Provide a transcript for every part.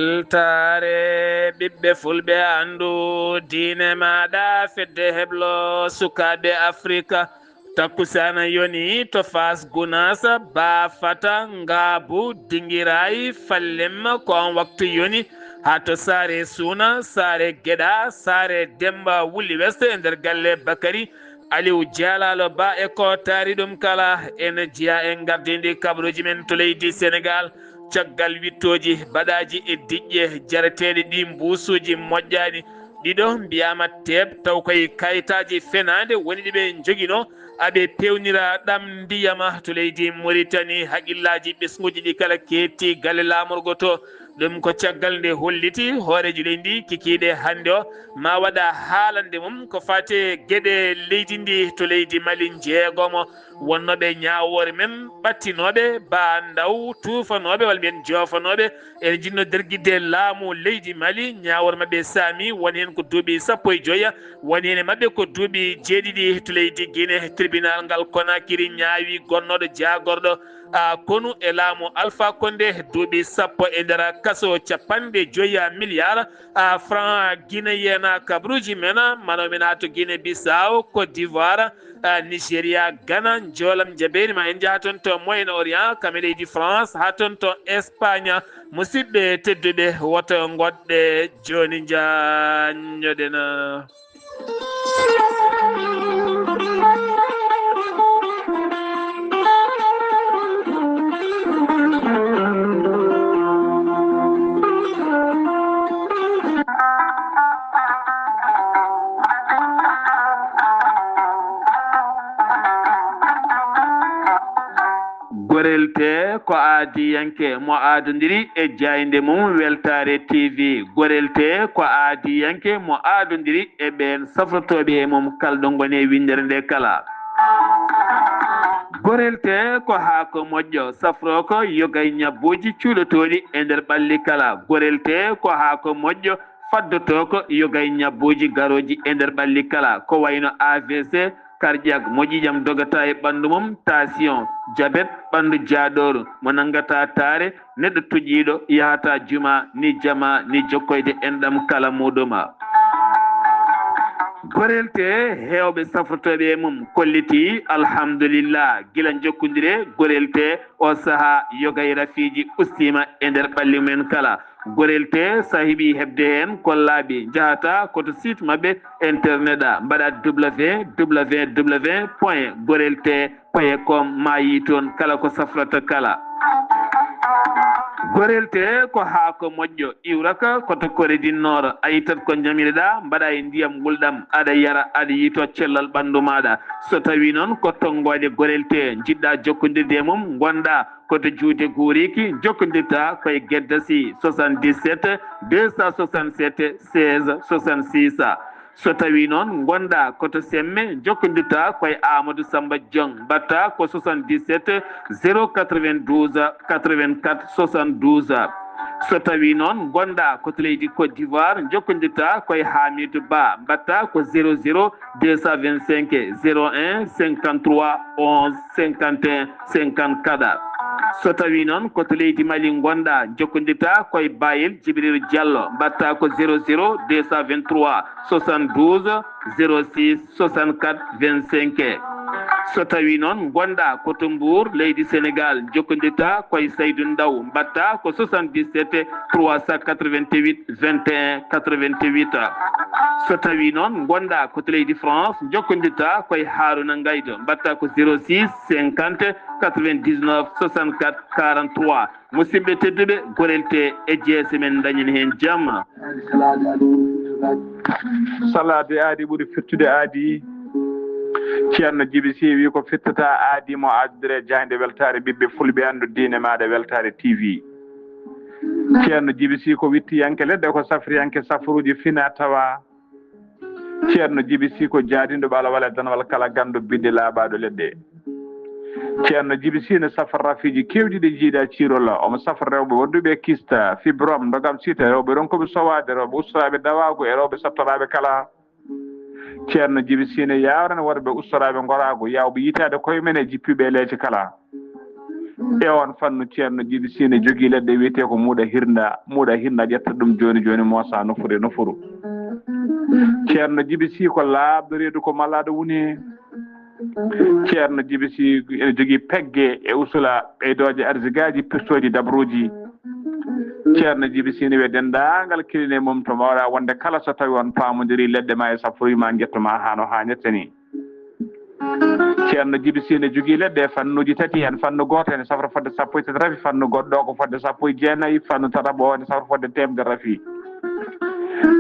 weltare ɓiɓɓe fulɓe andu diine maɗa fedde heblo sukaɓe afrika takkusana yoni to fas gunasa ba fata ngabu dingirayi fallemma ko on waktu yoni ha to sare suna sare gueɗa sare demba wuli west e nder galle bakary aliou dialalo ba e ko taari ɗum kala ene jeeya en gardidi kabaruji men to leydi sénégal caggal wittoji baɗaji e diƴƴe jareteɗe ɗi mbusuji moƴƴani ɗiɗo mbiyama teeb taw koye kayitaji fenade woni ɗiɓe joguino aɓe pewnira ɗam ndiyama to leydi Mauritanie haaqillaji ɓesguji ɗi kala ketti galle lamorgo to ɗum ko caggal nde holliti hooreji leydi ndi kikiɗe hande o ma waɗa haalande mum ko fate gueɗe leydi ndi to leydi Mali jeegomo wonnoɓe ñawore men ɓattinoɓe ba ndaw tufanoɓe walla mbiyen jofanoɓe ene jinno derguidde laamu leydi Mali ñawore mabɓe saami woni hen ko duuɓi 15 woni hen mabɓe ko duuɓi 7 to leydi Guinée tribunal ngal Conakry ñaawi gonnoɗo jagorɗo konu e laamu Alpha Condé duuɓi 10 e nder kaso 50 milliards franc guinéen kabruji men manomen ha to Guinée Bissau Côte d'Ivoire Nigéria Ghana jolam jaɓeri ma en jaaha toon to Moyen Orient kame leydi France ha toon to Espagne musidɓe tedduɓe woto goɗɗe joni jañoɗen gorelte ko aadiyanke mo aadodiri e jayde mum weltare TV gorelte ko aadiyanke mo aadodiri e ɓen safrotoɓe e mum kalɗo goni e windere nde kala gorelte ko haako moƴƴo safro ko yogay ñabbuji cuuɗotoɗi e nder ɓalli kala gorelte ko haako moƴƴo faddoto ko yogay ñabbuji garoji e nder ɓalli kala ko wayno AVC cardiaque moƴƴijam dogata e ɓandu mum tension diabète ɓandu jaaɗoru mo nangata taare neɗɗo tuƴiɗo yahata juma ni jama ni jokkoyde enɗam kala muɗuma gorelte hewɓe safrotoɓe e mum kolliti alhamdulillah gila jokkodire gorelte o saaha yogay rafiji ustima e nder ɓalli men kala gorelte sahibi hebde hen ko laaɓi jahata koto site mabɓe internet mbaɗa www.gorelte.com ma yi toon kala ko safrata kala gorelte ko haako moƴƴo iwraka koto koredinnoɗo a yittat ko jamireɗa mbaɗa e ndiyam gulɗam aɗa yara aɗa yito cellal ɓandu maɗa so tawi noon ko tonggode gorelte jiɗɗa jokkodirde e mum gonɗa koto juude guuriki jokkodirta koye gueddasi 77 267 16 66 so tawi noon gonɗa koto semme jokkodirta koye Amadou Samba Diong mbatta ko 77 092 84 72 so tawi noon gonɗa koto leydi Côte d'Ivoire jokkodirta koye Hamidou Ba mbatta ko 00 225 01 53 11 51 54 so tawi noon koto leydi Mali gonɗa jokkodirta koye Bayel Djibril Diallo mbatta ko 00 223 72 06 64 25 so tawi noon gonɗa koto Mbour leydi Sénégal jokkodirta koye Saydou Ndaw mbatta ko 77 388 21 88 so tawi noon gonɗa koto leydi France jokkodirta koye Harouna Ngaydo mbatta ko 06 50 99 64 43 musidɓe tedduɓe gorelte e jeese men dañen hen jamma salade aadi ɓuuri firtude aadi ceerno Djiby Sy wi ko firtata aadi mo addire jayde weltare ɓiɓɓe fulɓe andu diine maɗa weltare TV ceerno Djiby Sy ko wittiyanke leɗɗe ko safriyanke safruji fina tawa ceerno Djiby Sy ko jaadindo ɓaala wala danwal kala gandu bidde laaɓaɗo leɗɗe ceerno Djiby Sy ne safra rafiji kewɗi ɗe jiiɗa cirolla omo safra rewɓe wonduɓe kista fibrome dogam sita rewɓe ronkoɓe sowade rewɓe ustoraɓe dawago e rewɓe sattoraɓe kala ceerno Djiby Sy ne yawrane worɓe ustoraɓe gorago yawɓe yitade koye men e jippiɓe leece kala e on fannu ceerno Djiby Sy ne jogii leɗɗe wiyetee ko muuɗa hirnda ƴetta ɗum joni moosa nofuru ceerno Djiby Sy ko laaɓɗo reedu ko malaɗo woni ceerno Djiby Sy ene jogii pegge e usula ɓeydooje arsigaji pirtoji dabruji ceerno Djiby Sy ne wiye denndaangal kiline mum to mbawɗa wonde kala so tawi on paamodiri leɗɗe ma e safroyima guettoma hano hannirta ni ceerno Djiby Sy ne jogii leɗɗe fannuji tati hen fannu goto ene safra fodde 17 rafi fannu goɗɗo ko fodde 19 fannu tataɓo o ene safra fodde 100 rafi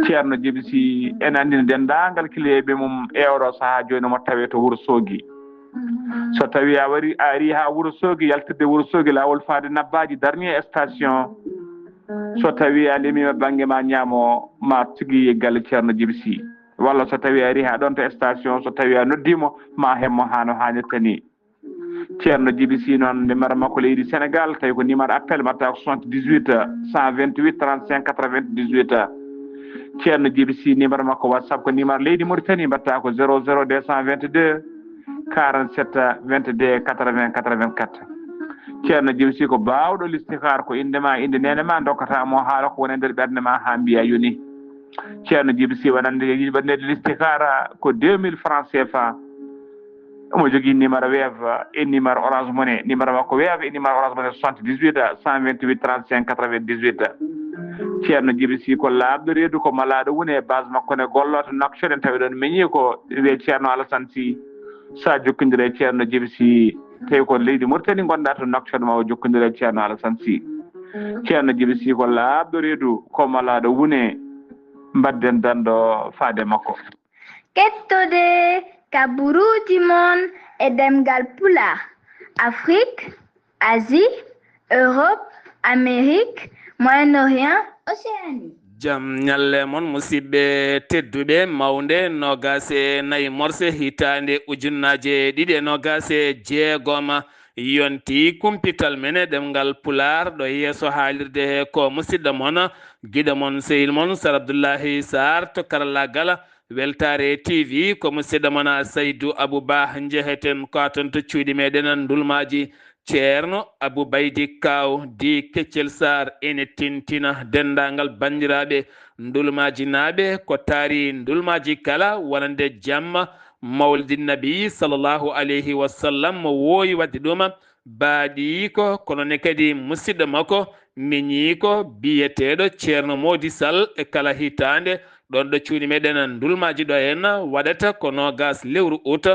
ceerno Djiby Sy ene andina denndaangal kiliyeɓe mum e oɗo saaha joni mo tawe to Wourossogui so tawi a ari ha Wourossogui yaltirde Wourossogui lawol faade Nabbaji dernier station so tawi a limima banggue ma ñaamo ma tigui galle ceerno Djiby Sy walla so tawi a ari ha ɗon to station so tawi a noddimo ma hemmo hano hannirta ni ceerno Djiby Sy noon numéro makko leydi Sénégal tawi ko numéro appel mbatta ko 78 128 35 98 ceerno Djiby Sy numéro makko WhatsApp ko numéro leydi Mauritanie mbatta ko 00 222 47 22 80 84 ceerno Djiby Sy ko bawɗo l'istikar ko indema inde nene ma dokkatamo haala ko woni nder ɓerde ma ha mbiya yoni ceerno Djiby Sy waɗande l'istikara ko 2000 francs CFA omo jogui numéro Wave e numéro Orange Money numéro makko Wave e numéro Orange Money 78 128 35 98 ceerno Djiby Sy ko laaɓɗo reedu ko malaɗo woni e base makko ne golloto Nouakchott en tawi ɗon meñi ko wiye ceerno Alassane Sy sa jokkidire e ceerno Djiby Sy tawi ko leydi Mauritanie gonɗa to Nouakchott ma o jokkidire e ceerno Alassane Sy ceerno Djiby Sy ko laaɓɗo reedu ko malaɗo woni mbadden danɗo faade makko kettude kaburuji mon e demgal pula Afrique, Asie, Europe, Amérique, Moyen-Orient, Océanie. Jam nyalle mon musidɓe tedduɓe mawde nogase nayi morse hitande ujunnaje ɗiɗi e nogase jeegoma yonti kumpital mene ɗemgal pular ɗo yeeso haalirde he ko musidɗo mon guiɗo mon sehil mon Sar Abdoullahi Sarr to karallagal Weltare TV ko musidɗo mon Saydou Abouba jeheten ko ton to cuuɗi meɗen ndulmaji ceerno Abou Baydi Kaw di Keccel Sarr ene tintina dendagal bandiraɓe ndulmaji naaɓe ko taari ndulmaji kala wonande jamma mawlidi nabi sallllahu alayhi wa sallam mo woowi wadde ɗum baaɗi ko kono ne kadi musidɗo makko miñi ko biyeteɗo ceerno Mody Sall e kala hitande ɗon ɗo cuuɗi meɗen ndulmaji ɗo hen waɗata ko nogas lewru août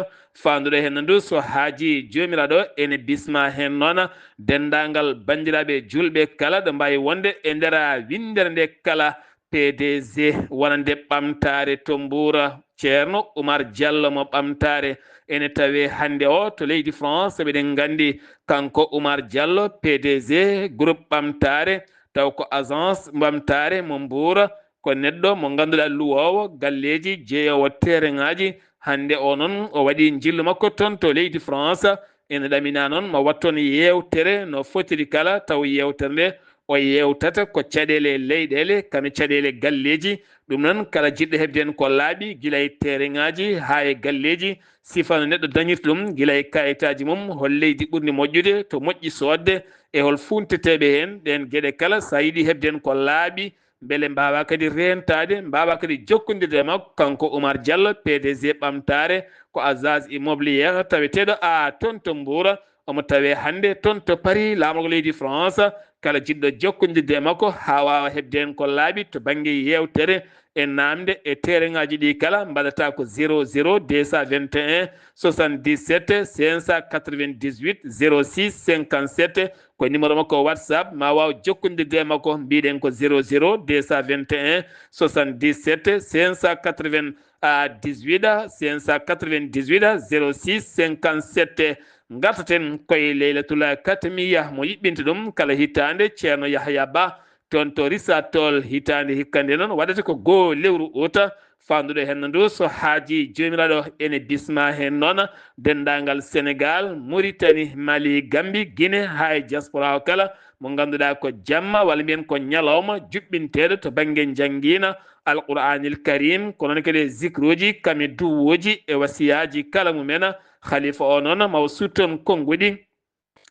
fanduɗo hen ndu so haaji jomiraɗo ene bisma hen noon dendagal bandiraɓe julɓe kala ɗo mbawi wonde e nder windere nde kala PDG wonande ɓamtare to Mbour ceerno Oumar Diallo mo ɓamtare ene tawe hande o to leydi France ɓeɗen gandi kanko Oumar Diallo PDG groupe ɓamtare taw ko agence ɓamtare mo Mbour ko neɗɗo mo ganduɗa luwowo galleji jeeyowo terrain-ngaji hande o noon o waɗi jillu makko toon to leydi France ene ɗamina noon mo watton yewtere no fotiri kala taw yewtere nde o yewtata ko caɗele leyɗele kame caɗele galleji ɗum noon kala jiɗɗo hebde hen ko laaɓi guila e terrain-ngaji ha e galleji sifano neɗɗo dañirta ɗum guila e kayitaji mum hol leydi ɓurdi moƴƴude to moƴƴi sodde e hol funteteɓe hen ɗen gueɗe kala sa yiiɗi hebde hen ko laaɓi beele mbawa kadi rentade mbawa kadi jokkodirde makko kanko Oumar Diallo PDG ɓamtare ko agence immobiliére taweteɗo toon to Mbour omo tawe hande toon to Paris laamugo leydi France kala jiɗɗo jokkodirde makko ha wawa hebde hen ko laaɓi to banggue yewtere e namde e terrain-ngaji ɗi kala mbaɗata ko 00 221 77 598 06 57 ko numéro makko WhatsApp ma waw jokkodirde makko mbiɗen ko 00 221 77 598 598 06 57 gartaten koye Leylatul Katmiya mo yiɓɓinta ɗum kala hitande ceerno Yahya Ba toon to Richard Toll hitande hikkande noon waɗata ko goo lewru août fanduɗo hen ndu so haaji jomiraɗo ene bisma hen noon dendagal Sénégal Mauritanie Mali Gambie Guinée ha e diaspora o kala mo ganduɗa ko jamma walla mbiyen ko ñalawma juɓɓinteɗo to banggue jangguina Alqur'anil Karim ko noon kadi zicruji kame duwoji e wasiyaji kala mumen khalifa o noon mawo sutton konnguɗi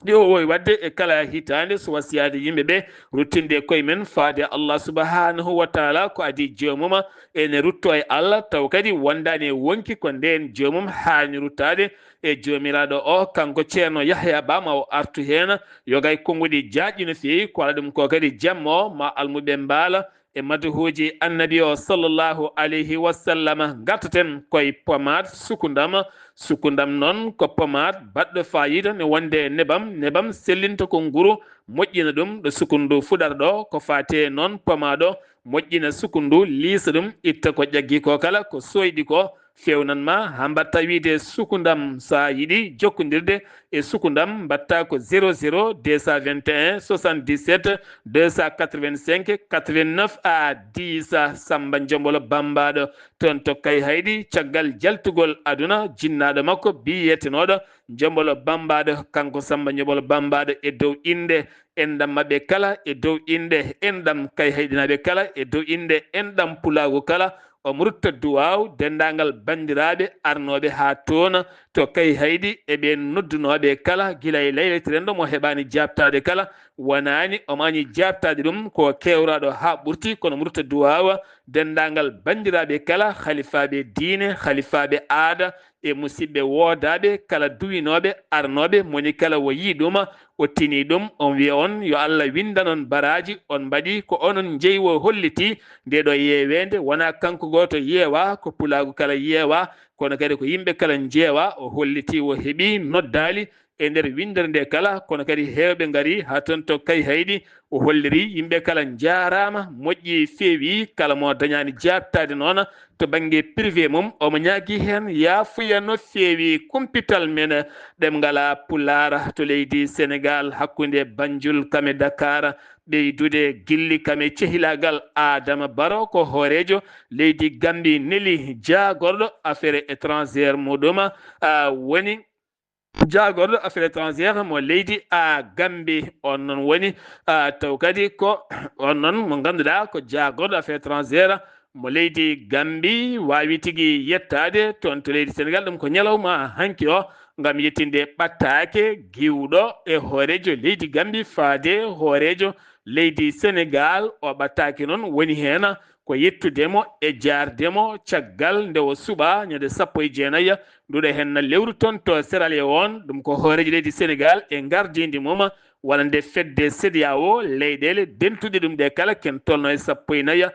ɗi o wowi wadde e kala hitande so wasiyade yimɓeɓe ruttinde koye men faade Allah subhanahu wa taala ko adi joomuma ene rutto e Allah taw kadi wondani e wonki ko nden joomum hani ruttade e joomiraɗo o kanko ceerno Yahya Ba ma o artu hen yogay konguɗi jaƴƴi no fewi ko waɗa ɗum ko kadi jamma o ma almuɓe mbaala e madhuji annabi o sallllahu alayhi wa sallam gartaten koye pomade sukundam noon ko pomade baɗɗo fayida ne wonde nebam sellinta ko nguru moƴƴina ɗum ɗo sukundu fuɗata ɗo ko fate noon pomade o moƴƴina sukundu liisa ɗum itta ko ƴaggi ko kala ko soyɗi ko fewnanma ha mbatta wiide sukundam sa yiiɗi jokkodirde e sukundam mbatta ko 00 221 77 285 89 a 10 Samba Jombolo Bambaɗo toon to kay haydi caggal jaltugol aduna jinnaɗo makko biyetenoɗo Jombolo Bambaɗo kanko Samba Jombolo Bambaɗo e dow inde enɗam mabɓe kala e dow inde enɗam kay haydinaɓe kala e dow inde enɗam pulago kala omo rutta duwaw dendagal bandiraɓe arnoɓe ha toon to kay haydi eɓe noddunoɓe kala guila e layletirendo mo heɓani jabtade kala wonani omo añi jabtade ɗum ko kewraɗo ha ɓurti kono mo rutta duwawa dendagal bandiraɓe kala halifaɓe diine halifaɓe aada e musidɓe woodaɓe kala duwinoɓe arnoɓe moni kala wo yi ɗum o tini ɗum on wiya on yo Allah windanon baraji on mbaɗi ko onon jeeyi o holliti ndeɗo yewede wona kanko goto yeewa ko pulago kala yeewa kono kadi ko yimɓe kala jeewa o holliti o heeɓi noddali e nder windere nde kala kono kadi hewɓe gaari ha toon to kay haydi o holliri yimɓe kala jarama moƴƴi feewi kala mo dañani jabtade noon to banggue privé mum omo ñaagui hen yafuya no feewi kumpital men ɗemgala Pullar to leydi Sénégal hakkude Banjul kame Dakar ɓeydude gilli kame cehilagal Adama Barrow ko hoorejo leydi Gambie Nelly jagorɗo affaire étrangére muɗum woni jagorɗo affaire étrangére mo leydi Gambie on noon woni taw kadi ko on noon mo ganduɗa ko jagorɗo affaire étrangére mo leydi Gambie wawi tigui yettade toon to leydi Sénégal ɗum ko ñalawma hanki o gam yettinde ɓattake giwɗo e hoorejo leydi Gambie faade hoorejo leydi Sénégal o ɓattake noon woni hen ko yettudemo e jardemo caggal nde o suuɓa ñande 19 nduɗo hen lewru toon to Sierra Leone ɗum ko hoorejo leydi Sénégal e gardidi mum walla nde fedde CEDEAO leyɗele dentuɗe ɗum ɗe kala ken tolno e 19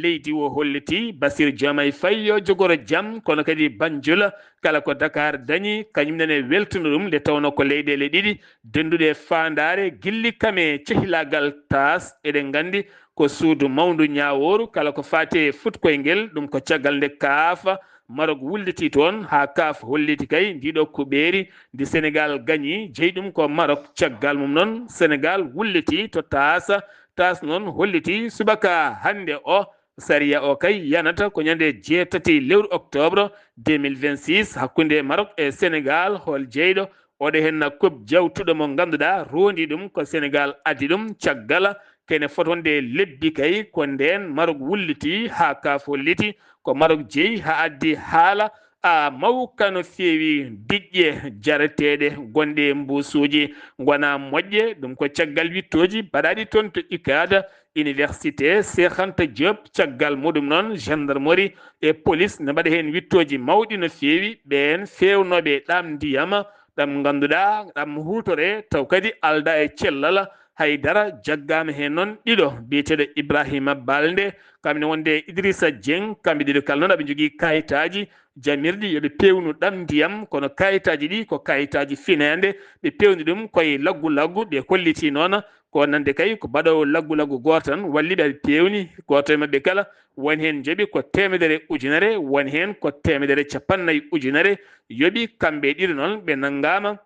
leydi o holliti Bassirou Diomaye Faye yo jogoro jaam kono kadi Banjul kala ko Dakar dañi kañum nene weltuno ɗum nde tawno ko leyɗele ɗiɗi denduɗe fandare gilli kame cehilagal tas eɗen gandi ko suudu mawdu ñaworu kala ko fati futkoyngel ɗum ko caggal nde kaafa Maroc wulliti toon ha kaaf holliti kay ndiɗo kuɓeeri ndi Sénégal gañi jeeyi ɗum ko Maroc caggal mum noon Sénégal wulliti to tas noon holliti subaka hande o sariya o kay yanata ko ñande 6 lewru octobre 2026 hakkude Maroc e Sénégal hol jeyɗo oɗo henna kob jawtuɗo mo ganduɗa rondi ɗum ko Sénégal addi ɗum caggal kene fotonde lebbi kay ko nden Maroc wulliti ha kaaf holliti ko Maroc jeeyi ha addi haala mawka no feewi diƴƴe jarateɗe gonɗe mbusuji gona moƴƴe ɗum ko caggal wittoji mbaɗaɗi toon to ICAD université Cheikh Anta Diop caggal muɗum noon gendarmerie e police ne mbaɗa hen wittoji mawɗi no feewi ɓen fewnoɓe ɗam ndiyam ɗam ganduɗa ɗam hutore taw kadi alda e cellal haydara jaggama hen noon ɗiɗo biyeteɗo Ibrahima Balde kamɓe wonde Idrissa Dieng kamɓe ɗiɗo kala noon aɓe jogui kayitaji jamirɗi yoɓe pewnu ɗam ndiyam kono kayitaji ɗi ko kayitaji finede ɓe pewni ɗum koye laggu ɓe kolliti noon ko nande kay ko mbaɗowo laggu goto tan walliɓe aɓe pewni goto e mabɓe kala woni hen jooɓi ko 100 ujunere woni hen ko 150 ujunere yooɓi kamɓe ɗiɗo noon ɓe naggama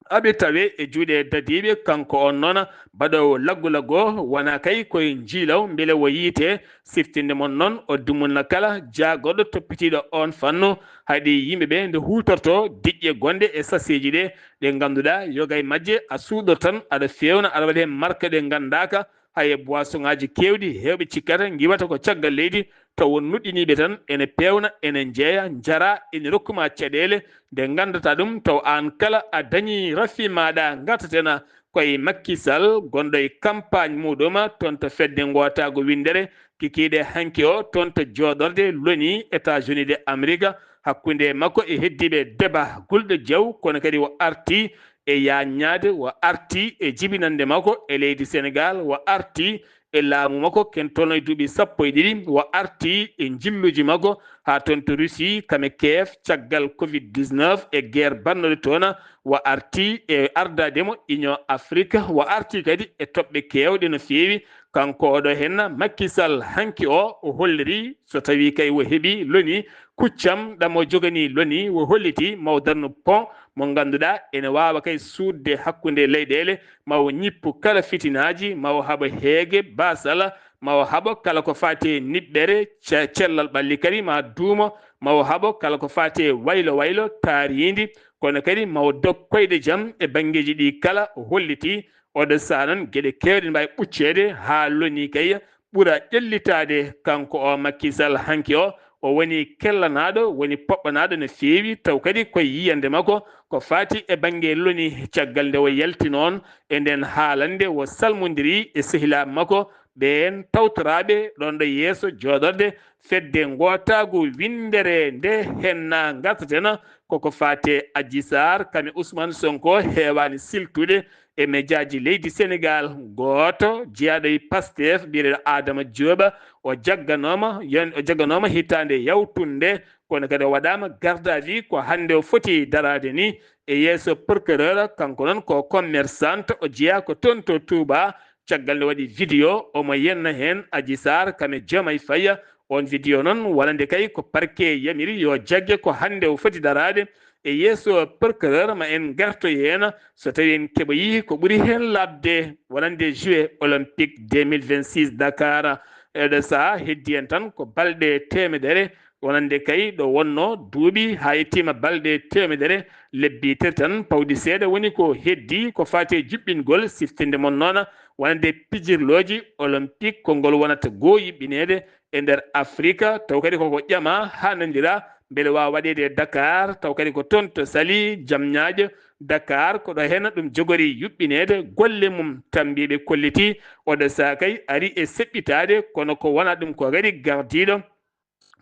aɓe tawe e juuɗe dadiɓe kanko on noon mbaɗowo laggu o wona kay koye jiilaw beele o yiite siftinde mon noon o dumunna kala jagorɗo toppitiɗo on fannu haɗi yimɓeɓe nde hutorto diƴƴe gonɗe e sasiji ɗe ɗe ganduɗa yoga e majje a suuɗor tan aɗa fewna aɗa waɗa hen marque ɗe gandaka haye boisson ngaji kewɗi hewɓe cikkata giwata ko caggal leydi taw nuɗɗiniɓe tan ene pewna ene jeeya jara ene rokkuma caɗele nde gandata ɗum taw an kala a dañi rafi maɗa gartatena koye Macky Sall gonɗo e campagne muɗum toon to fedde gotago windere kikiɗe hanki o toon to joɗorde loni États-Unis de Amérique hakkude makko e heddiɓe débat gulɗo jaw kono kadi o arti e yaññade o arti e jibinande makko e leydi Sénégal o arti e laamu makko ken tolno e duuɓi 12 o arti e jilluji makko ha toon to Russie kame keef caggal Covid-19 e guerre bannoɗe toon o arti e ardademo Union Afrique o arti kadi e toɓɓe kewɗe no feewi kanko oɗo henna Macky Sall hanki o holliri so tawi kay o heeɓi loni kuccam ɗam o jogani loni o holliti maw darnu pont mo ganduɗa ene wawa kay sudde hakkude leyɗele mawo ñippu kala fitinaji mawo haɓa heege basala mawo haɓa kala ko fati niɓɓere cellal ɓalli kadi ma duuma mawo haɓa kala ko fati waylo waylo taaridi kono kadi mawo dog koyɗe jaam e banggueji ɗi kala holliti oɗo saa noon gueɗe kewɗe mbawi ɓuccede ha loni kay ɓuura ƴellitade kanko o Macky Sall hanki o woni kellanaɗo woni poɓɓanaɗo no feewi taw kadi koye yiyande makko ko fati e banggue loni caggal nde o yalti noon e nden haalande o salmodiri e sehilaɓe makko ɓen tawtoraɓe ɗon ɗo yeeso joɗorde fedde gotago windere nde henna gartatena koko fate Adji Sarr kame Ousmane Sonko hewani siltude e médiaji leydi Sénégal goto jeeyaɗo e Pastef mbiyeɗo Adama Diop o jagganoma hitande yawtunde kono kadi o waɗama garde à vue ko hande o foti darade ni e yeeso procureur kanko noon ko commerçante o jeeya ko toon to Touba caggal nde waɗi vidéo omo yenna hen Adji Sarr kame Diomaye Faye on vidéo noon wonande kay ko parquet yamiri yo jagge ko hande o foti darade e yeeso procureur ma en garto hen so tawi en keɓoyi ko ɓuuri hen labde wonande Jeux olympique 2026 Dakar eɗo saaha heddi en tan ko balɗe temedere wonande kay ɗo wonno duuɓi ha yettima balɗe temedere lebbi tati tan pawɗi seeɗa woni ko heddi ko fati juɓɓingol siftinde mon noon wonande pijirloji olympique konngol wonata goo yiɓɓinede e nder Afrique taw kadi koko ƴama ha nandira beele wawa waɗede e Dakar taw kadi ko toon to Saly Diamniadio Dakar ko ɗo hen ɗum jogori yuɓɓinede golle mum tambiɓe kolliti oɗo saaha kay ari e seɓɓitade kono ko wona ɗum ko kadi gardiɗo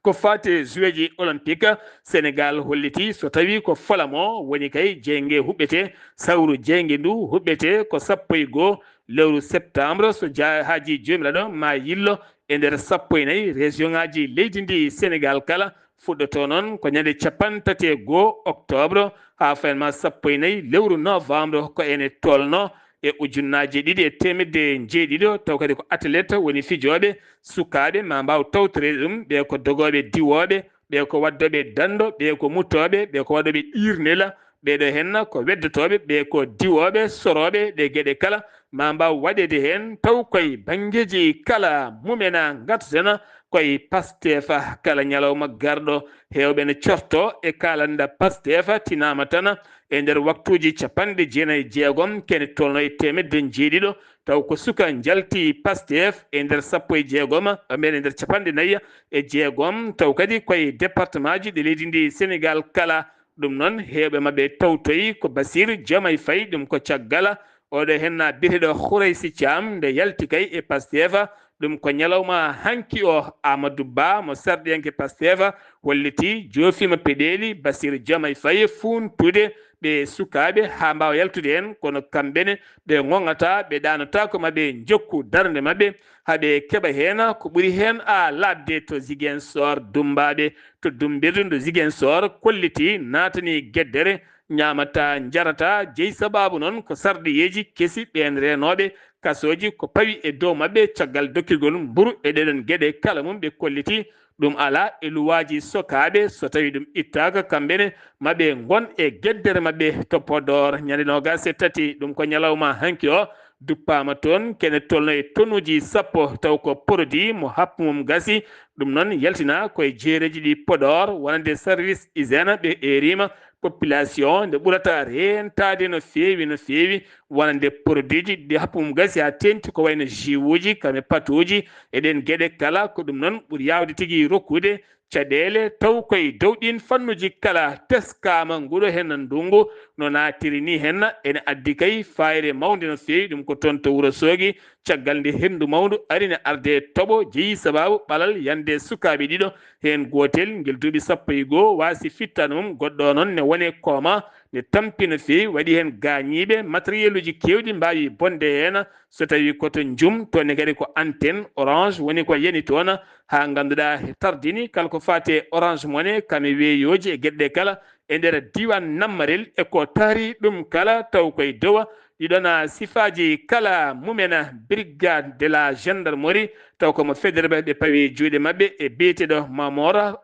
ko fate Jeux ji olympique Sénégal holliti so tawi ko folamo woni kay jeygue huɓɓete sawru jeygue ndu huɓɓete ko 12 lewru septembre so haaji jomiraɗo ma yillo e nder 14 région ngaji leydi ndi Sénégal kala fuɗɗoto noon ko ñande 31 octobre ha fayanma 14 lewru novembre ko ene tolno e ujunnaje 2,7 taw kadi ko athlète woni fijoɓe sukaɓe ma mbaw tawtorede ɗum ɓe ko dogoɓe diwoɓe ɓe ko waddoɓe dando ɓe ko muttoɓe ɓe ko waɗoɓe ɗirnela ɓeɗo henna ko weddotoɓe ɓe ko diwoɓe soroɓe ɗe gueɗe kala ma mbaw waɗede hen taw koye banggueji kala mumena gartatena koye Pastef kala ñalawma garɗo hewɓe ne corto e kalanda Pastef tinama tan e nder waktuji 96 kene tolno e temedde jeeɗiɗo taw ko suka jalti Pastef e nder 16 amene nder 46 taw kadi koye département ji ɗe leydi ndi Sénégal kala ɗum noon hewɓe mabɓe tawtoyi ko Bassirou Diomaye Faye ɗum ko caggal oɗo henna biyeteɗo Khoureysi Thiam nde yalti kay e Pastef ɗum ko ñalawma hanki o Amadou Ba mo sarɗiyanke Pastef holliti joofima peɗeli Bassirou Diomaye Faye funtude ɓe sukaɓe ha mbawa yaltude hen kono kamɓene ɓe gongata ɓe ɗanotako maɓe jokku darde mabɓe haɓe keeɓa hen ko ɓuuri hen labde to Ziguinchor dumbaɓe to dumbirde ndo Ziguinchor kolliti natani gueddere ñamata jarata jeeyi sababu noon ko sarɗiyeji keesi ɓen renoɓe kasoji ko pawi e dow mabɓe caggal dokkirgol mburu e ɗeɗon gueɗe kala mum ɓe kolliti ɗum ala e luwaji sokaɓe so tawi ɗum ittaka kamɓene maɓe gon e gueddere mabɓe to Podor ñande 23 ɗum ko ñalawma hanki o duppama toon kene tolno e tonnuji 10 taw ko produit mo happumum gasi ɗum noon yaltina koye jeereji ɗi Podor wonande service hygiène ɓe erima population nde ɓurata rentade no feewi wonande produit ji ɗi happum gasi ha tenti ko wayno jiwuji kame patuji eɗen gueɗe kala ko ɗum noon ɓuuri yawde tigui rokkude caɗele taw koye dow ɗin fannuji kala teskama nguɗo hen ndungu no natiri ni hen ene addi kay fayre mawde no fewi ɗum ko toon to Wourossogui caggal nde hendu mawdu arine arde tooɓo jeeyi sababu ɓalal yande sukaɓe ɗiɗo hen gotel guel duuɓi 12 wasi fittano mum goɗɗo noon ne wone kooma ne tampi no fewi waɗi hen gañiɓe matériel uji kewɗi mbawi bonde hen so tawi koto jum toon kadi ko antenne orange woni ko yani toon ha ganduɗa tardini kala ko fate orange money kame weeyoji e gueɗɗe kala e nder diwan nammarel eko taari ɗum kala taw koye dowa ɗiɗon sifaji kala mumena brigade de la gendarmerie taw komo federɓe ɓe pawi juuɗe mabɓe e biyeteɗo Mamour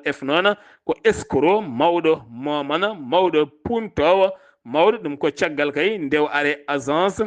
F noon ko escroc mawɗo momana mawɗo puntowo mawɗo ɗum ko caggal kay ndew are agence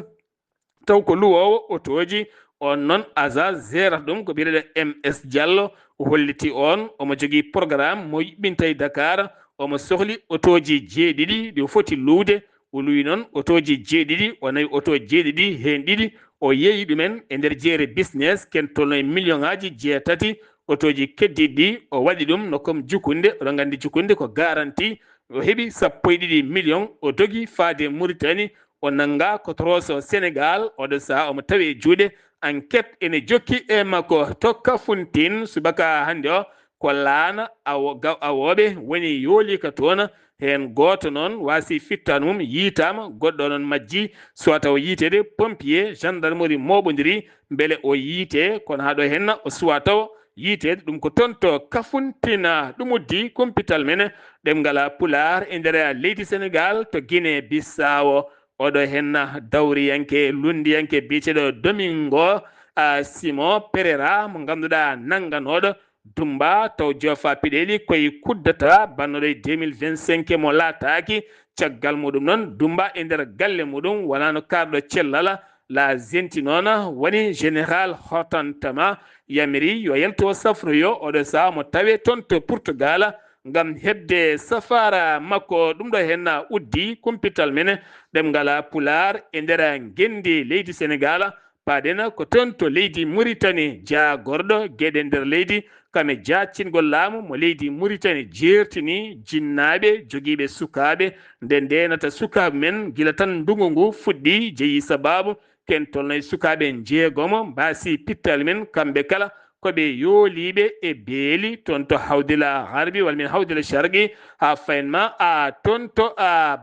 taw ko luwowo otoji on noon agence gérata ɗum ko biyeteɗo MS Diallo o holliti on omo jogui programme mo yuɓɓinta e Dakar omo sohli otoji jeeɗiɗi ɗi foti luude o luwi noon otoji jeeɗiɗi o nawi oto jeeɗiɗi hen ɗiɗi o yeeyi ɗumen e nder jeere business ken tolno e million ngaji jeetati otoji keddiɗi ɗi o waɗi ɗum no comme jukunde oɗon gandi jukunde ko garanti o heeɓi 12 million o dogi faade Mauritanie o nanga ko toroso Sénégal oɗo saaha omo tawi e juuɗe enquête ene jokki e makko to Kafountine subaka hande o ko laana awoɓe woni yoolika toon hen goto noon wasi fittano mum yiitama goɗɗo noon majji so taw yiitede pompier gendarmerie moɓodiri beele o yiite kono haɗo henna o suwa taw yiitede ɗum ko toon to Kafountine ɗum uddi kumpital men ɗemgal Pulaar e nder leydi Sénégal to Guinée Bissau oɗo henna dawriyanke lundiyanke biyeteɗo Domingo Simon Pereira mo ganduɗa nangganoɗo Dumba taw jofa piɗeli koye kuddata bannoɗo 2025 mo laataki caggal muɗum noon Dumba e nder galle muɗum wona no karɗo cellala la zenti noon woni général hotantama yamiri yo yalto safroyo oɗo saha mo tawe toon to Portugal ngam hebde safara makko ɗum ɗo henna uddi kumpital men ɗemgal Pulaar e nder gendi leydi Sénégal paɗena ko toon to leydi Mauritanie jagorɗo gueɗe nder leydi kame jaccingol laamu mo leydi Mauritanie jertini jinnaɓe joguiɓe sukaɓe nde ndenata sukaɓe men gila tan ndungu ngu fuɗɗi jeeyi sababu ken tolnoye sukaɓe jeegomo mbasi pittal men kamɓe kala koɓe yooliɓe e beeli toon to hawdila harbi walla min hawdila sharqi ha fayenma toon to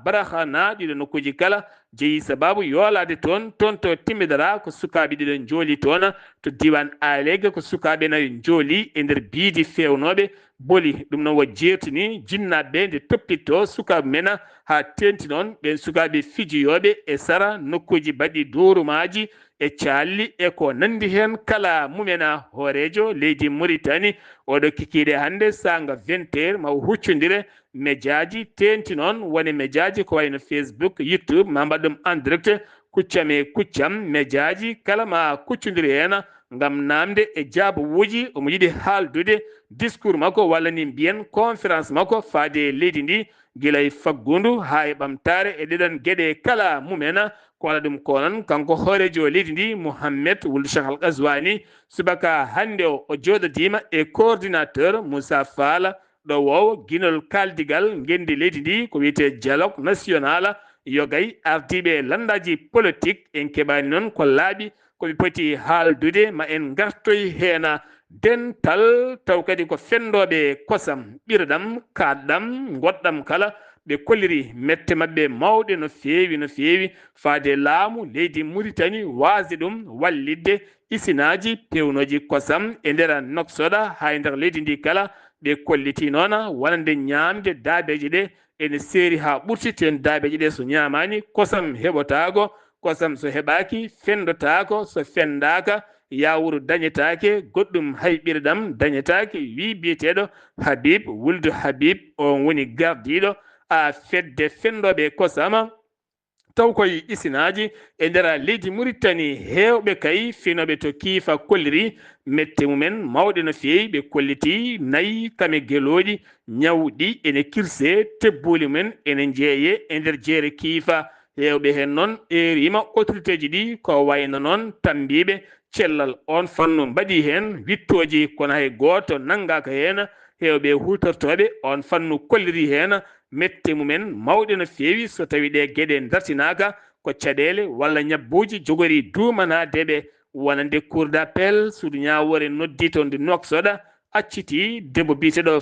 Barahana ɗiɗo nokkuji kala jeeyi sababu yoolade toon to Timmidara ko sukaɓe ɗiɗon jooli toon to diwan Alege ko sukaɓe nayi jooli e nder biidi fewnoɓe boli ɗum noon wo jertini jinnaɓe nde toppitto sukaɓe men ha tenti noon ɓen sukaɓe fijiyoɓe e sara nokkuji baɗɗi dorumaji e calli e ko nandi hen kala mumena hoorejo leydi Mauritanie oɗo kikiɗe hande sanga 20 heures ma huccodire médiaji tenti noon woni médiaji ko wayno Facebook YouTube ma mbaɗɗum en direct kuccam e kuccam médiaji kala ma kuccodiri hen ngam namde e jaabuwuji omo yiɗi haaldude discours makko walla ni mbiyen conférence makko faade leydi ndi gila e faggudu ha e ɓamtare e ɗiɗon gueɗe kala mumena ko waɗa ɗum ko noon kanko hoorejo leydi ndi Mouhamed Wuld Cheikh Al Ghazouani subaka hande o joɗodima e coordinateur Moussa Fall ɗo wowo guinol kaldigal gendi leydi ndi ko wiyete dialogue national yogay ardiɓe landaji politique en keɓani noon ko laaɓi koɓe poti haaldude ma en gartoy hen dental taw kadi ko fendoɓe kosam ɓirɗam kaɗɗam goɗɗam kala ɓe kolliri mette mabɓe mawɗe no fewi faade laamu leydi Mauritanie waasi ɗum wallidde isinaji pewnoji kosam e nder noksoɗa ha e nder leydi ndi kala ɓe kolliti noon wonande ñamde daabeji ɗe ene seeri ha ɓurti ten daabeji ɗe so ñamani kosam heɓotago kosam so heɓaki fendotako so fendaka yawuru dañetake goɗɗum hay ɓirɗam dañetake wi biyeteɗo Habib Wuld Habib on woni gardiɗo fedde fendoɓe kosam taw koye isinaji e nder leydi Mauritanie hewɓe kay finoɓe to kiifa kolliri mette mumen mawɗe no fewi ɓe kolliti nayi kame gueloɗi ñawɗi ene kirse tebbuli men ene jeeye e nder jeere kiifa hewɓe hen noon erima autorité ji ɗi ko wayno noon tambiɓe cellal on fannu mbaɗi hen wittoji kono hay goto nanggaka hen hewɓe hutortoɓe on fannu kolliri hen mette mumen mawɗe no fewi so tawi ɗe gueɗe dartinaka ko caɗele walla ñabbuji jogori dumanadeɓe wonande cour d'appel suudu ñawore noddi toon de Nouakchott acciti debbo biteɗo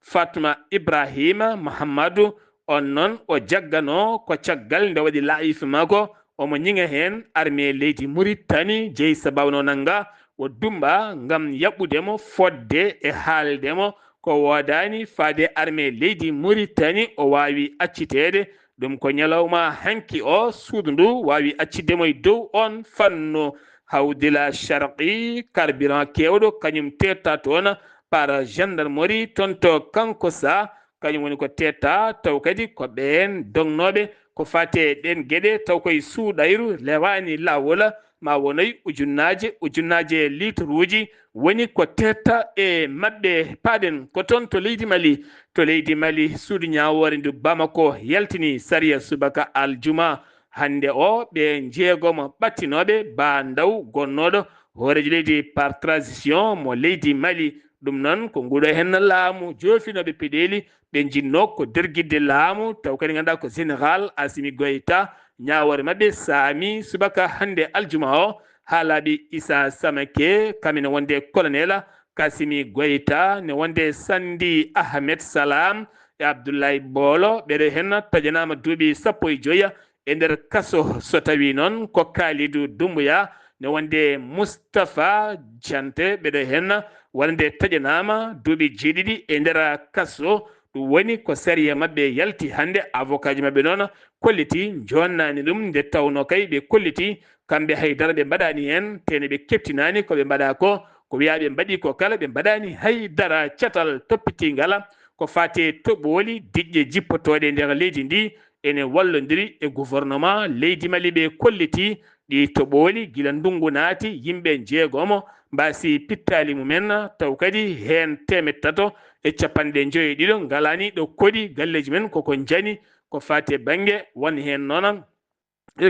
Fatma Ibrahima Mahamadou on noon o jaggano ko caggal nde waɗi layif makko omo ñiŋa hen armée leydi Mauritanie jeeyi sabawno nanga o dumba ngam yaɓɓudemo fodde e haaldemo ko wodani faade armée leydi Mauritanie o wawi accitede ɗum ko ñalawma hanki o suudu ndu wawi accidemo e dow on fanno hawdila sharqi carburant kewɗo kañum tetta toon par gendarmerie toon to kanko sa kañum woni ko tetta taw kadi ko ɓen dognoɓe ko fate ɗen gueɗe taw koye suuɗayru lewani lawol ma wonoy ujunnaje litre uji woni ko tetta e mabɓe paɗen ko toon to leydi Mali suudu ñawore ndu Bamako yaltini Saria subaka aljuma hande o ɓe jeegomo ɓattinoɓe ba ndaw gonnoɗo hoorejo leydi par transition mo leydi Mali ɗum noon ko nguɗo hen laamu jofinoɓe peɗeli ɓe jinno ko derguidde laamu taw kadi ganduɗa ko général Assimi Goïta ñawore mabɓe saami subaka hande aljuma o haalaɓe Issa Samake kamine wonde colonel Kasimi Goïta ne wonde Sandi Ahmed Salam e Abdoulaye Bolo ɓeɗo hen tajanama duuɓi 15 e nder kaso so tawi noon ko Kalidou Doumbouya ne wonde Moustapha Diante ɓeɗo hen wonde tajanama duuɓi 7 e nder kaso ɗum woni ko sariya mabɓe yalti hande avocat ji mabɓe noon kolliti jonnani ɗum nde tawno kay ɓe kolliti kamɓe haydara ɓe mbaɗani hen tene ɓe keptinani koɓe mbaɗa ko wiyaɓe mbaɗi ko kala ɓe mbaɗani haydara catal toppitingala ko fate toɓoli diƴƴe jippotoɗe nder leydi ndi ene wallodiri e gouvernement leydi Mali ɓe kolliti ɗi toɓoli gila ndungu naati yimɓe jeegomo mbasi pittali mumen taw kadi hen 350 ngalani ɗo koɗi galleji men koko jani ko fate banggue won hen noon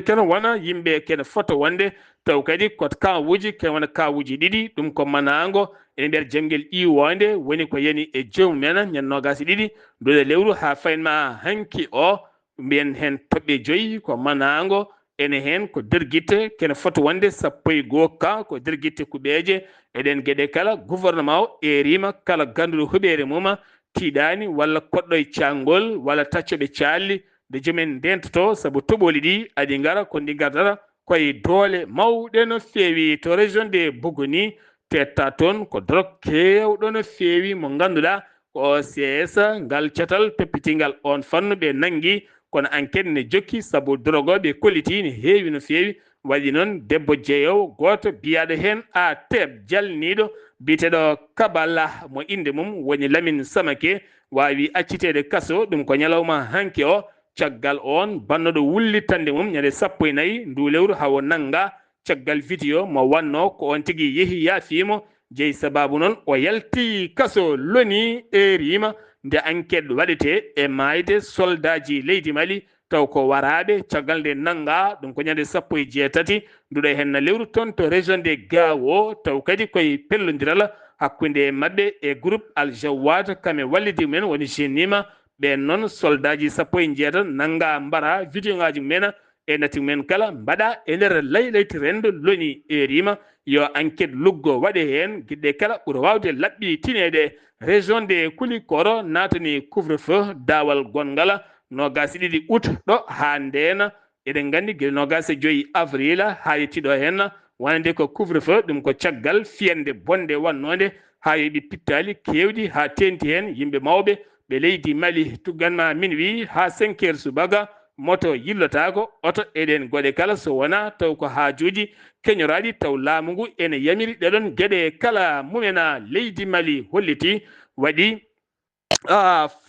kene wona yimɓe kene foto wonde taw kadi ko kawuji kene wona kawuji ɗiɗi ɗum ko manago ene nder jamguel ƴiwonde woni ko yani e jomumen ñannogasi ɗiɗi nduɗo lewru ha faynma hanki o mbiyen hen toɓɓe 5 ko manago ene hen ko derguitte kene foto wonde 11 ka ko derguitte kuɓeje eɗen gueɗe kala gouvernement o erima kala ganduɗo huɓere mum tiiɗani walla koɗɗo e cangol walla taccoɓe calli nde joomen ndentoto saabu toɓoli ɗi aɗi gara ko ndi gardata koye doole mawɗe no feewi to région de Bogoni tetta toon ko dorog kewɗo no feewi mo ganduɗa ko OCS ngal catal toppitingal on fannu ɓe nangi kono enquête ne jokki saabu dorogoɓe kolliti ne heewi no feewi waɗi noon debbo jeeyowo goto biyaɗo hen a teb jalniɗo biteɗo Kabala mo inde mum woni Lamine Samake wawi accitede kaso ɗum ko ñalawma hanki o caggal on bannoɗo wullitande mum ñande 14 ndu lewru hawo nanga caggal vidéo mo wanno ko on tigui yeehi yaafimo jeeyi sababu noon o yalti kaso loni erima nde enquête waɗete e mayde soldat ji leydi Mali taw ko waraɓe caggal nde nanga ɗum ko ñande 18 nduɗo hen lewru toon to région de Gao taw kadi koye pellodiral hakkude mabɓe e groupe Al Jawad kame wallidi men woni jenima ɓen noon soldat ji 16 nanga mbara vidéo ngaji mumen e nati mumen kala mbaɗa e nder laylayti rendo loni erima yo enquête luggo waɗe hen guiɗɗe kala ɓuura wawde laɓɓi tinede région de Koulikoro natani couvre-feu dawal gongal 22 août ɗo ha ndena eɗen gandi guila 25 avril ha yettiɗo hen wonande ko couvre-feu ɗum ko caggal fiyande bonde wannode ha yoɓi pittali kewɗi ha tenti hen yimɓe mawɓe ɓe leydi Mali tugganma minuit ha 5 heures subaga moto yillotako oto eɗen goɗe kala so wona taw ko haajuji keñoraɗi taw laamu ngu ene yamiri ɗeɗon gueɗe kala mumena leydi Mali holliti waɗi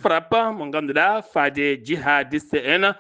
frappe mo ganduɗa faade jihadiste en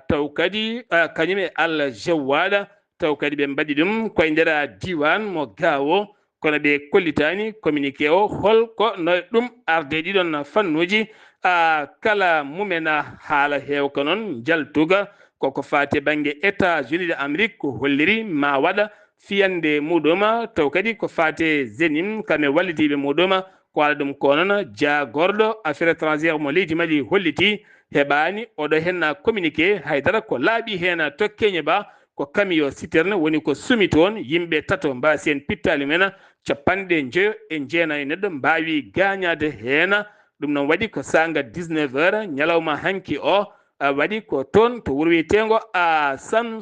taw kadi kañum e Al Jawad taw kadi ɓe mbaɗi ɗum koye nder diwan mo Gao kono ɓe kollitani communiqué o holko no ɗum arde ɗiɗon fannuji kala mumena haala hewko noon jaltuga koko fati bange États-Unis d'Amérique ko holliri ma waɗa fiyande muɗuma taw kadi ko fate zenim kame wallitiɓe muɗuma ko ala ɗum ko noon jagorɗo affaire étrangère mo leydi Mali holliti heɓani oɗo henna communiqué haydara ko laaɓi hen tokkeñe ba ko camion citerne woni ko sumi toon yimɓe tato mbasi en pittali men 59 neɗɗo mbawi gañade hen ɗum noon waɗi ko sanga 19h ñalawma hanki o waɗi ko toon to wuro wiyetengo San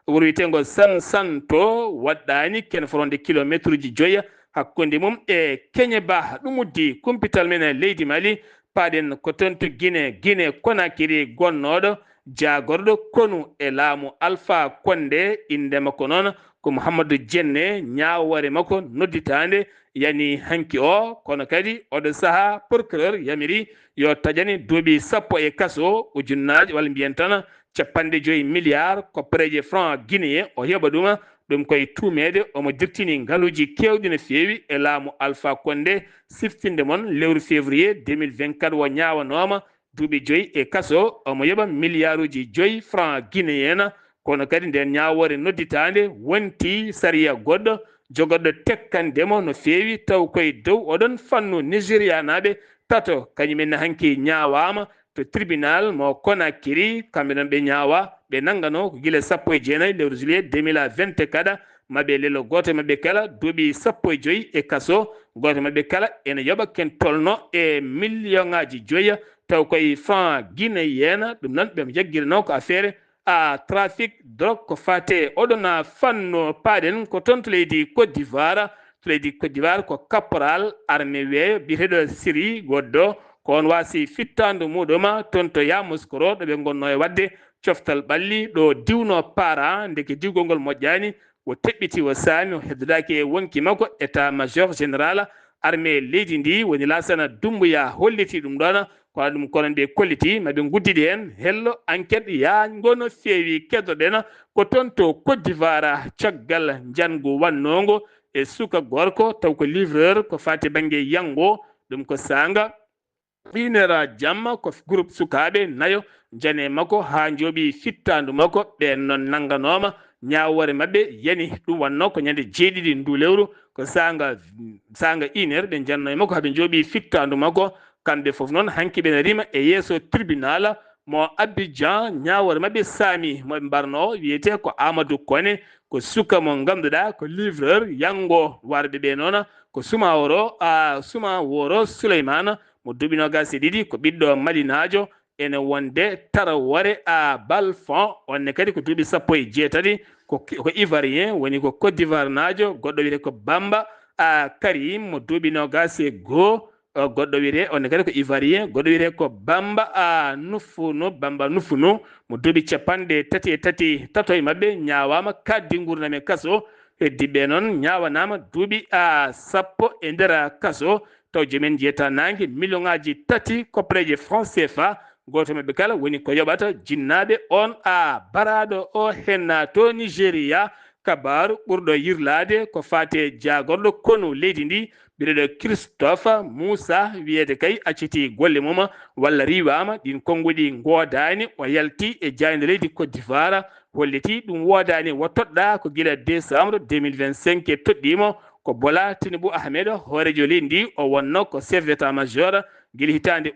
wuro wiyetengo San Santo waɗɗani ken foronde kilométre ji 5 hakkunde mum e Keñe Ba ɗum uddi kumpital men leydi Mali paɗen ko toon to Guinée Conakry gonnoɗo jagorɗo konu e laamu Alpha Condé inde makko noon ko Mouhamadou Dienne ñawore makko nodditande yani hanki o kono kadi oɗo saaha procureur yamiri yo taƴani duuɓi 10 e kaso ujunnaje walla mbiyen tan 50 milliards koppareje franc guinéen o heɓa ɗum koye tumede omo dirtini ngaluji kewɗi no fewi e laamu Alpha Condé siftinde mon lewru février 2024 wo ñawanoma duuɓi 5 e kaso omo yoɓa milliarduji 5 franc guinéen kono kadi nden ñawore nodditande wonti sariya goɗɗo jogoɗɗo tekkandemo no fewi taw koye dow oɗon fannu Nigéria naɓe tato kañumen hanki ñawama to tribunal mo Conakry kamɓe noon ɓe ñaawa ɓe nanggano ko gila 19 lewru juillet 2024 maɓe lelo goto maɓɓe kala duuɓi 15 e kaso goto maɓɓe kala ene yoɓa ken tolno e million ngaji 5 taw koye franc guinéen ɗum noon ɓe jagguirano ko affaire trafic drogue ko fate oɗon fanno paɗen ko toon to leydi Côte d'Ivoire ko caporal armé weeyo biteɗo Syrie goɗɗo ko on wasi fittandu muɗuma toon to Yamoussoukro ɗo ɓe gonno e wadde coftal ɓalli ɗo diwno para ndeke diwgol ngol moƴƴani o teɓɓiti o saami o heddodaki e wonki makko état major général armé leydi ndi woni Lassana Doumbouya holliti ɗum ɗon kono ɓe kolliti maɓe guddidi hen hello enquête yaango no feewi keddoɗen ko toon to Côte d'Ivoire caggal jangu wannogo e suka gorko taw ko livreur ko fati banggue yango ɗum ko sanga ɗinera jamma ko groupe sukaɓe nayo jane makko ha jooɓi fittandu makko ɓe noon nangganoma ñawore mabɓe yani ɗum wanno ko ñande jeeɗiɗi ndu lewru ko sanga 1h ɓe janno e makko haɓe jooɓi fittandu makko kamɓe foof noon hanki ɓe rima e yeeso tribunal mo Abidjan ñawore mabɓe saami moɓe mbarno wiyete ko Amadou Kone ko suka mo ganduɗa ko livreur yango warɓe ɓe noon ko Sumaworo Souleymane mo duuɓi 22 ko ɓiɗɗo Malinajo ene wonde Tarawore Balfon onne kadi ko duuɓi 18 ko Ivoirien woni ko Côte d'Ivoire najo goɗɗo wiyete ko Bamba Karim mo duuɓi 21 goɗɗo wiyete onne kadi ko Ivoirien goɗɗo wiyete ko Bamba Nufunu mo duuɓi 33 mabɓe ñawama kaddi gurdam e kaso heddiɓe noon ñawanama duuɓi 10 e nder kaso taw jomen jeyata nangue million ngaji 3 koppareje franc CFA goto mabɓe kala woni ko yoɓata jinnaɓe on baraɗo o henna to Nigéria kabaru ɓurɗo yirlade ko fate jagorɗo konu leydi ndi bireɗo Christophe Moussa wiyede kay acciti golle mum walla riwama ɗin konguɗi godani o yalti e jayde leydi Côte d'Ivoire holliti ɗum wodani wottoɗɗa ko guila décembre 2025 e toɗɗimo ko Bola Tinubu Ahmed hoorejo leydi ndi o wonno ko chef d'état major guila hitande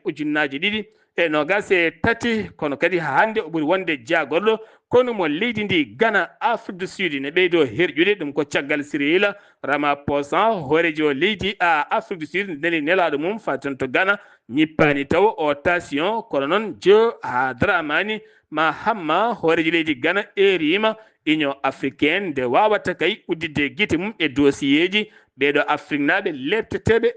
2023 kono kadi hande o ɓuuri wonde jagorɗo kono mo leydi ndi Ghana Afrique du Sud ne ɓeydo herƴude ɗum ko caggal Cyril Ramaphosa hoorejo leydi Afrique du Sud neli nelaɗo mum faten to Ghana ñippani taw o tension kono noon Joe Dramani Mahama hoorejo leydi Ghana erima Union africaine nde wawata kay uddidde guite mum e dossier ji ɓeɗo Afrique naɓe lepteteɓe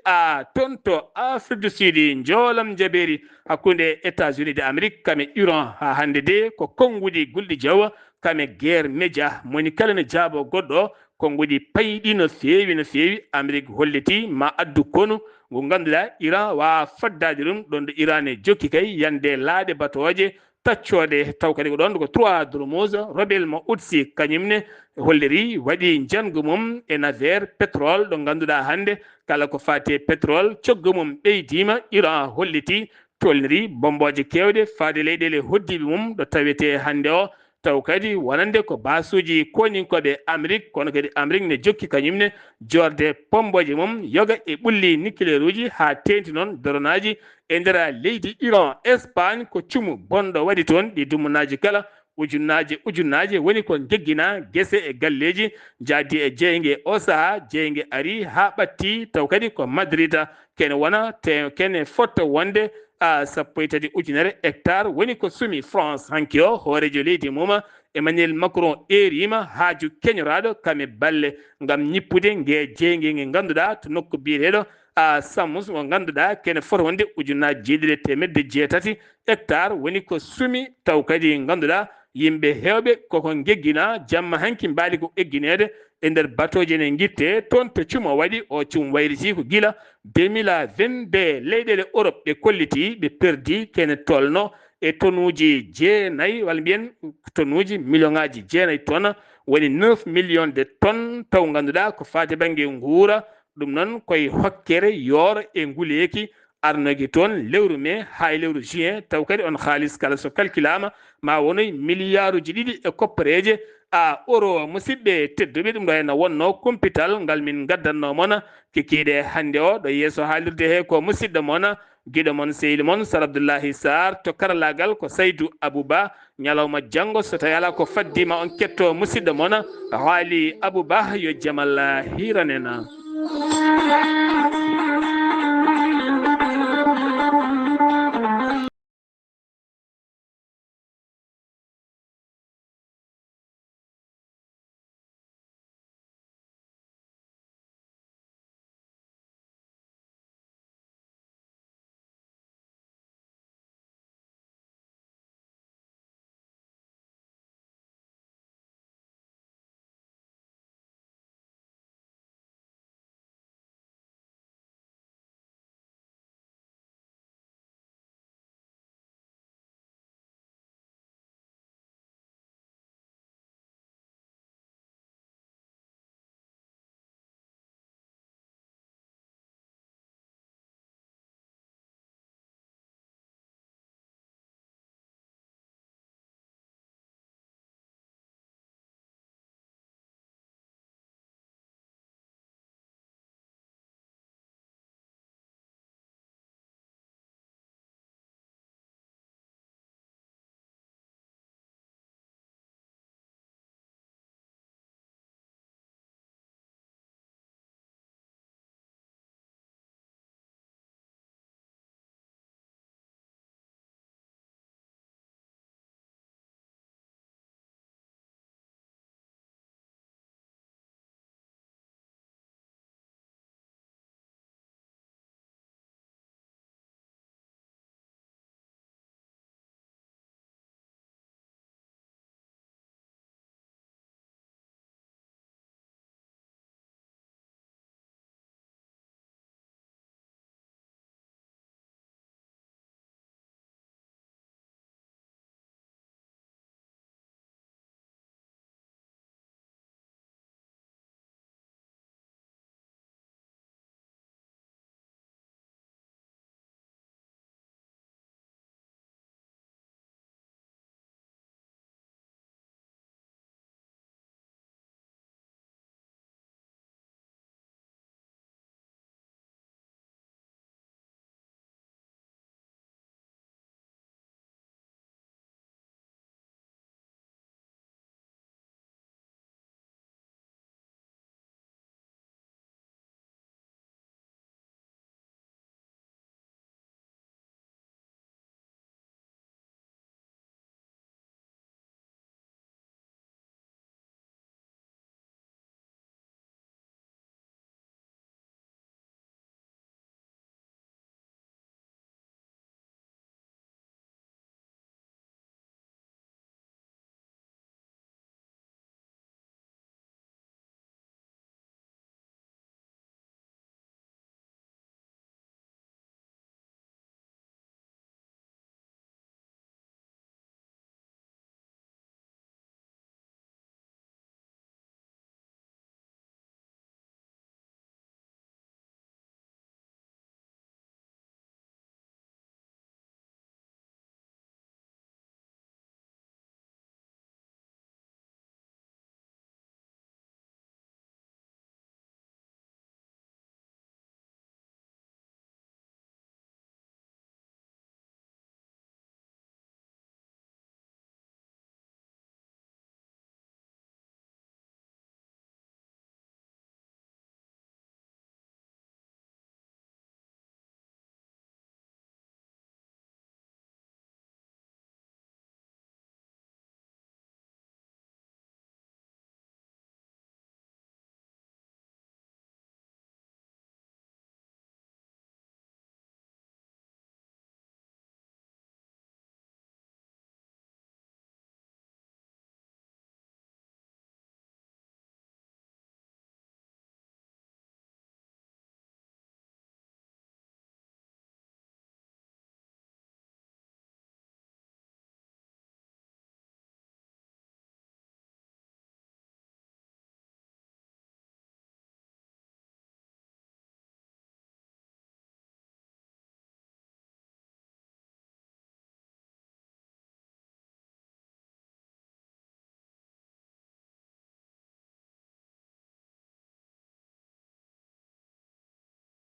toon to Afrique du Sud joolam jaɓeri hakkude États-Unis d'Amérique kame Iran ha hande de ko konguɗi gulɗi jawa kame guerre média moni kala ne jaabo goɗɗo konguɗi payɗi no fewi Amérique holliti ma addu konu ngo ganduɗa Iran wawa faddade ɗum ɗon ɗo Iran e jokki kay yande laaɗe batoje taccode taw kadi ko ɗon ko 3 dromose Robel mo utsi kañumne holliri waɗi jangu mum e navire pétrole ɗo ganduɗa hande kala ko fati pétrole coggu mum ɓeydima Iran holliti tolniri bomboje kewɗe faade leyɗele hoddiɓe mum ɗo tawete hande o taw kadi wonande ko basuji koñinkoɓe Amérique kono kadi Amérique ne jokki kañumne jorde pomboje mum yoga e ɓulli nucléaire uji ha tenti noon doronaji e nder leydi Iran Espagne ko cumu bonɗo waɗi toon ɗi dumunaji kala ujunnaje woni ko jeggina gese e galleji jaddi e jeygue o saaha jeygue ari ha ɓatti taw kadi ko Madrid kene wona kene fotta wonde sappo e tati ujunere hectare woni ko sumi France hanki o hoorejo leydi mum Emmanuel Macron erima haaju keñoraɗo kame balle ngam ñippude ngue jeygue ngue ganduɗa to nokku biyeteɗo Samus mo ganduɗa kene fota wonde ujunnaji 7jeetati hectare woni ko sumi taw kadi ganduɗa yimɓe hewɓe koko geggina jamma hanki mbaali ko egginede e nder batoje ne guitte toon to cumo waɗi o cum wayriti ko gila 2022 leyɗele Europe ɓe kolliti ɓe perdi kene tolno e tonnuji 9 walla mbiyen tonnuji million ngaji 9 tonnes woni 9 millions de tonnes taw ganduɗa ko fate banggue guura ɗum noon koye hokkere yooro e nguleyki arnogi toon lewru mai ha lewru juin taw kadi on haalis kala so calculama ma wonoy milliard uji 2 e koppareje euro musidɓe tedduɓe ɗum ɗo henna wonno kumpital ngal min gaddanno moon kikiɗe hande o ɗo yeeso haalirde he ko musidɗo moon guiɗo moon sehili moon Sar Abdoullahi Sarr to karallagal ko Saydou Abouba ñalawma janggo so tawi ala ko faddima on ketto musidɗo moon Haali Abouba yo jamal hiranena